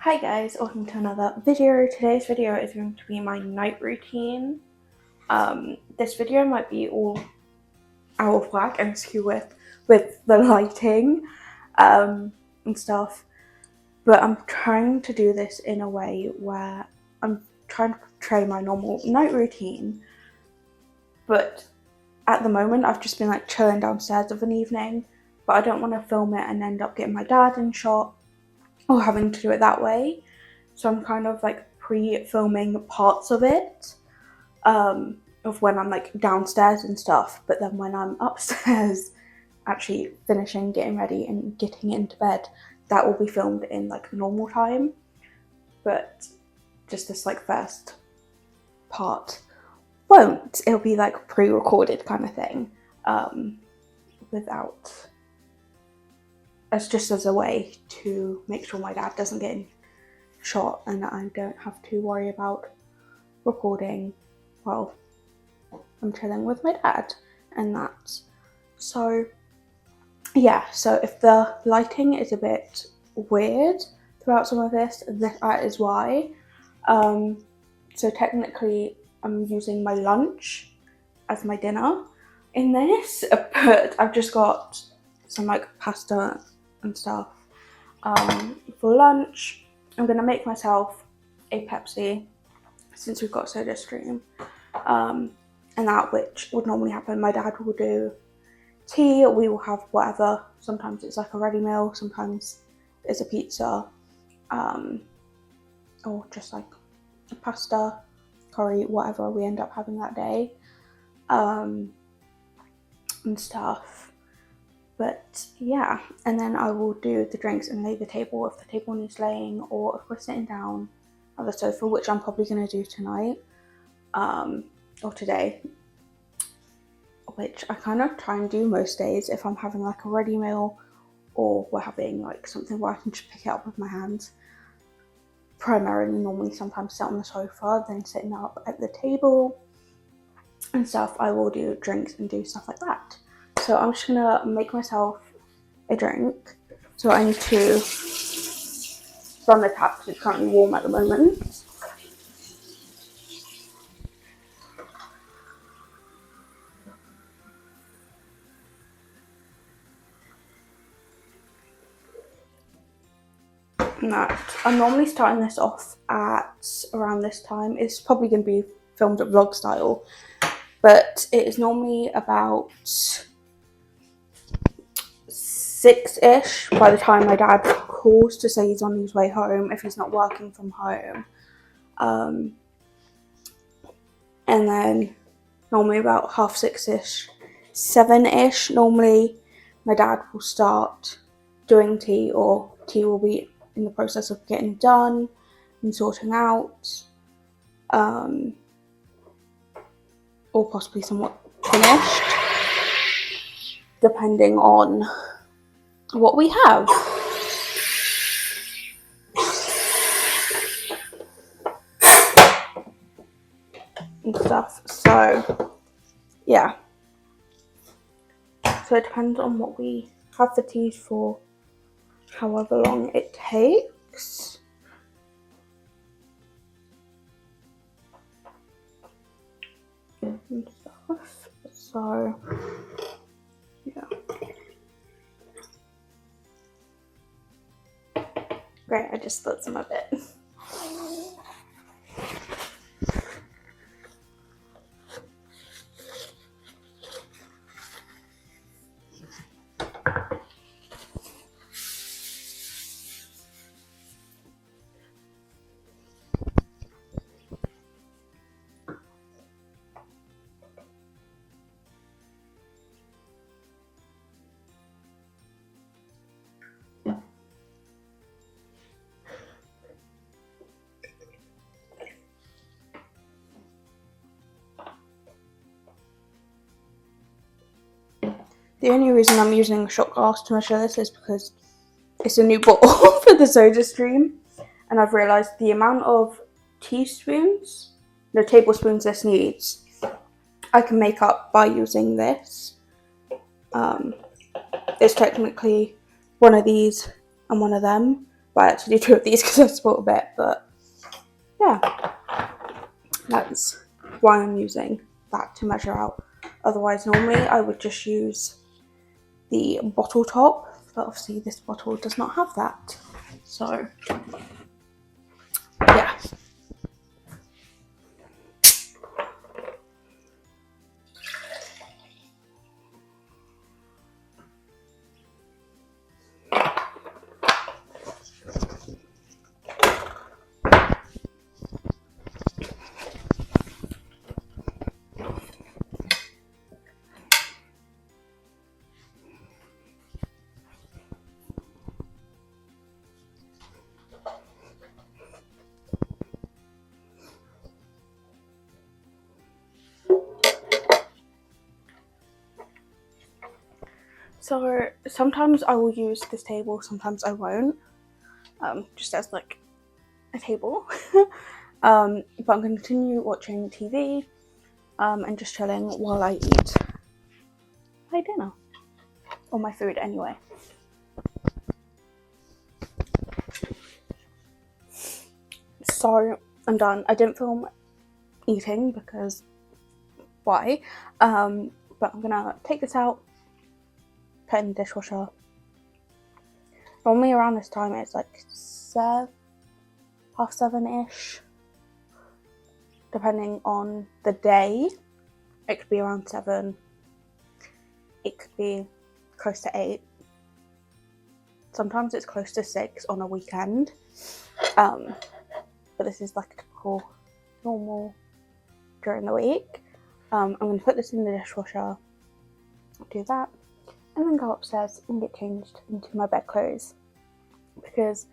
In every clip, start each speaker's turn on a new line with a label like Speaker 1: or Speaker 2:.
Speaker 1: Hi guys, welcome to another video. Today's video is going to be my night routine. This video might be all out of whack and skew with the lighting and stuff, but I'm trying to do this in a way where I'm trying to portray my normal night routine, but at the moment I've just been like chilling downstairs of an evening, but I don't want to film it and end up getting my dad in shot or having to do it that way. So I'm kind of like pre-filming parts of it, of when I'm like downstairs and stuff, but then when I'm upstairs actually finishing getting ready and getting into bed, that will be filmed in like normal time. But just this like first part won't. It'll be like pre-recorded kind of thing, without, as just as a way to make sure my dad doesn't get in shot and that I don't have to worry about recording while I'm chilling with my dad and that. So yeah, so if the lighting is a bit weird throughout some of this, that is why. So technically I'm using my lunch as my dinner in this, but I've just got some like pasta and stuff for lunch. I'm gonna make myself a Pepsi since we've got SodaStream, and that, which would normally happen, my dad will do tea, we will have whatever. Sometimes it's like a ready meal, sometimes it's a pizza, or just like a pasta, curry, whatever we end up having that day, and stuff. But yeah, and then I will do the drinks and lay the table if the table needs laying, or if we're sitting down at the sofa, which I'm probably going to do tonight, or today, which I kind of try and do most days if I'm having like a ready meal or we're having like something where I can just pick it up with my hands. Primarily, normally sometimes sit on the sofa, then sitting up at the table and stuff, I will do drinks and do stuff like that. So I'm just gonna make myself a drink. So I need to run the tap because it's currently warm at the moment. And that, I'm normally starting this off at around this time. It's probably going to be filmed at vlog style, but it is normally about 6ish by the time my dad calls to say he's on his way home if he's not working from home. And then normally about 6:30ish, 7ish, normally my dad will start doing tea, or tea will be in the process of getting done and sorting out, or possibly somewhat finished, depending on what we have. And stuff. So yeah. So it depends on what we have for tea for however long it takes. And stuff. So yeah. Great, I just spilled some of it. The only reason I'm using a shot glass to measure this is because it's a new bottle for the SodaStream, and I've realised the amount of tablespoons this needs, I can make up by using this. It's technically one of these and one of them, But I actually do 2 of these because I sport a bit, but yeah, that's why I'm using that to measure out. Otherwise, normally I would just use the bottle top, but obviously this bottle does not have that. So yeah. So sometimes I will use this table, sometimes I won't, just as like a table. But I'm going to continue watching TV and just chilling while I eat my dinner, or my food anyway. So I'm done. I didn't film eating because why? But I'm gonna take this out, put it in the dishwasher. Normally around this time it's like 7:30ish, depending on the day. It could be around 7, it could be close to 8, sometimes it's close to 6 on a weekend, but this is like a typical normal during the week. I'm going to put this in the dishwasher, do that, and then go upstairs and get changed into my bedclothes, because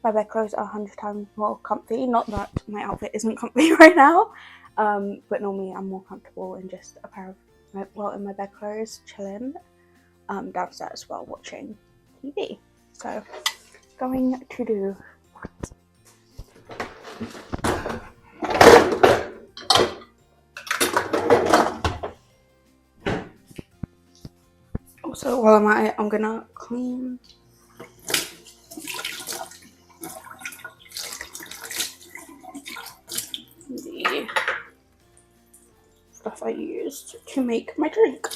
Speaker 1: my bedclothes are 100 times more comfy. Not that my outfit isn't comfy right now, but normally I'm more comfortable in just a pair of in my bedclothes, chilling downstairs while watching TV. So going to do that. Also, while I'm at it, I'm gonna clean the stuff I used to make my drink.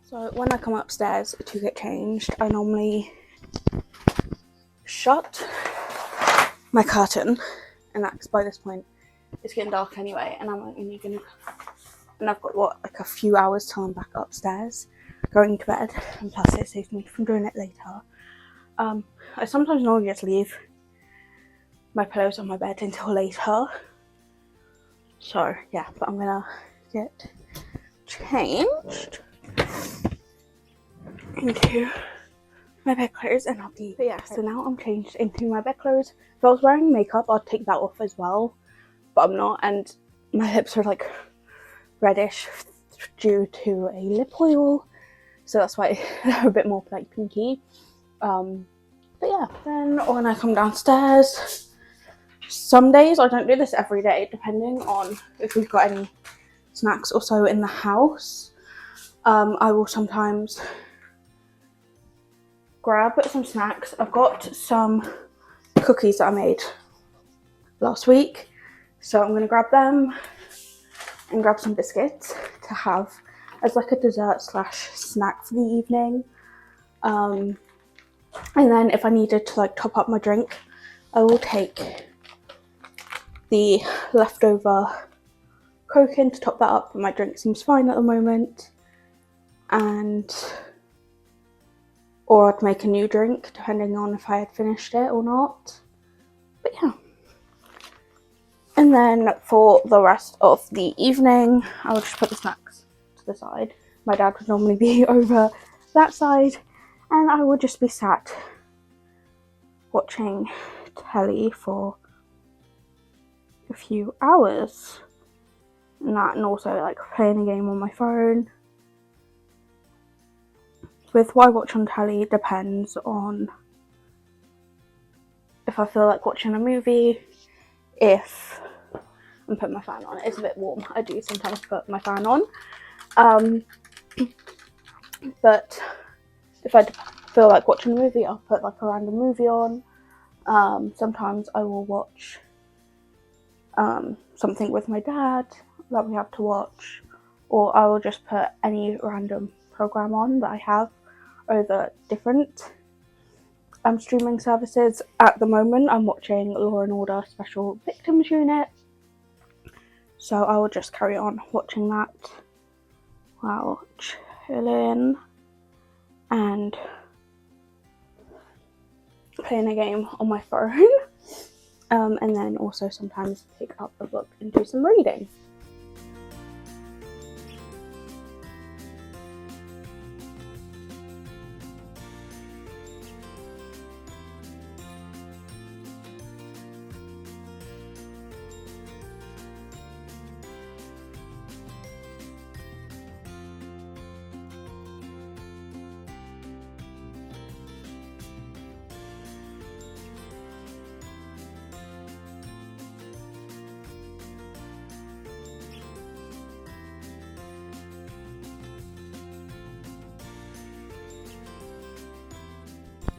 Speaker 1: So when I come upstairs to get changed, I normally shut my curtain, and that's by this point it's getting dark anyway, and I'm only gonna, and I've got like a few hours till I'm back upstairs going to bed, and plus it saves me from doing it later. I sometimes normally just leave my pillows on my bed until later. So yeah, but I'm gonna get changed into my bedclothes and I'll be, but yeah, so now I'm changed into my bedclothes. If I was wearing makeup, I'd take that off as well, but I'm not, and my lips are like reddish due to a lip oil, so that's why they're a bit more like pinky. But yeah, then when I come downstairs, some days, I don't do this every day, depending on if we've got any snacks or so in the house. I will sometimes grab some snacks. I've got some cookies that I made last week, so I'm going to grab them and grab some biscuits to have as like a dessert slash snack for the evening. And then if I needed to like top up my drink, I will take the leftover Coke in to top that up, but my drink seems fine at the moment. Or I'd make a new drink depending on if I had finished it or not. But yeah. And then for the rest of the evening, I'll just put the snacks to the side. My dad would normally be over that side, and I would just be sat watching telly for a few hours. And also like playing a game on my phone. With what I watch on telly depends on if I feel like watching a movie, if I'm putting my fan on. It's a bit warm. I do sometimes put my fan on. But if I feel like watching a movie, I'll put like a random movie on. Sometimes I will watch something with my dad that we have to watch, or I will just put any random program on that I have over different streaming services. At the moment, I'm watching Law and Order Special Victims Unit, so I will just carry on watching that while chilling and playing a game on my phone. And then also sometimes pick up a book and do some reading.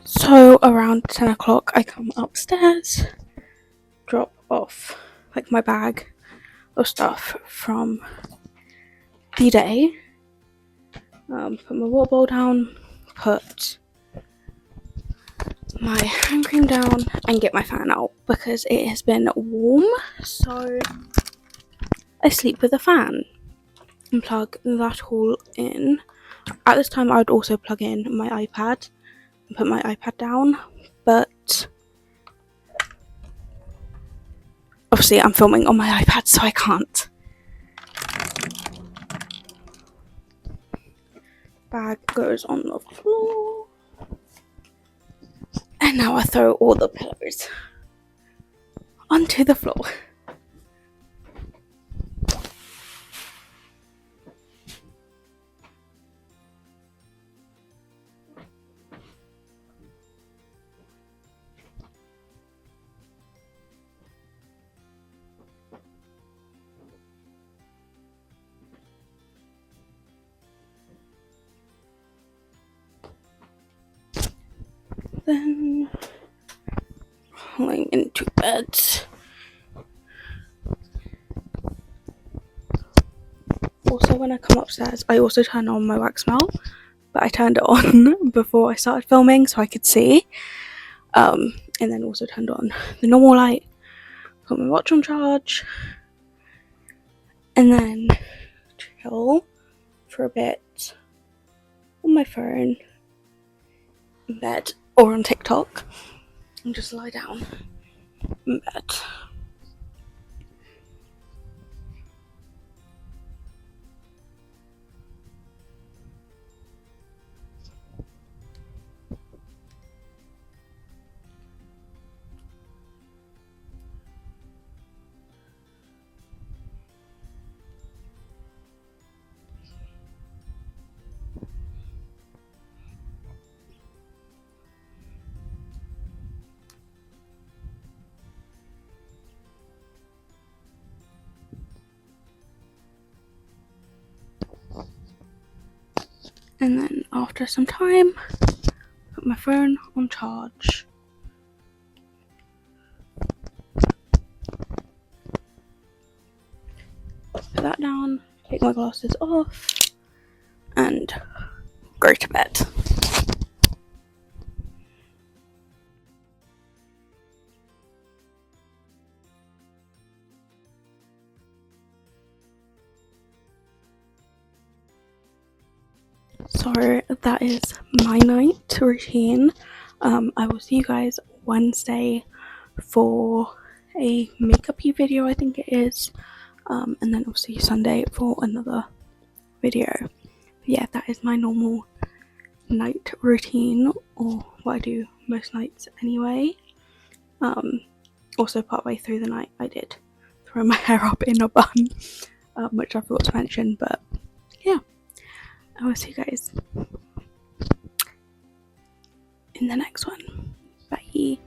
Speaker 1: So around 10 o'clock I come upstairs, drop off like my bag of stuff from the day, put my water bowl down, put my hand cream down and get my fan out because it has been warm, so I sleep with a fan and plug that all in. At this time I would also plug in my iPad and put my iPad down, but obviously I'm filming on my iPad so I can't. Bag goes on the floor, and now I throw all the pillows onto the floor. Then rolling into bed. Also, when I come upstairs, I also turn on my wax melt, but I turned it on before I started filming so I could see. And then also turned on the normal light, put my watch on charge, and then chill for a bit on my phone, in bed, or on TikTok, and just lie down in bed. And then after some time, put my phone on charge. Put that down, take my glasses off, and go to bed. So that is my night routine. I will see you guys Wednesday for a makeup-y video, I think it is. And then I'll see you Sunday for another video. But yeah, that is my normal night routine, or what I do most nights anyway. Also partway through the night I did throw my hair up in a bun, which I forgot to mention, but yeah. I will see you guys in the next one. Bye.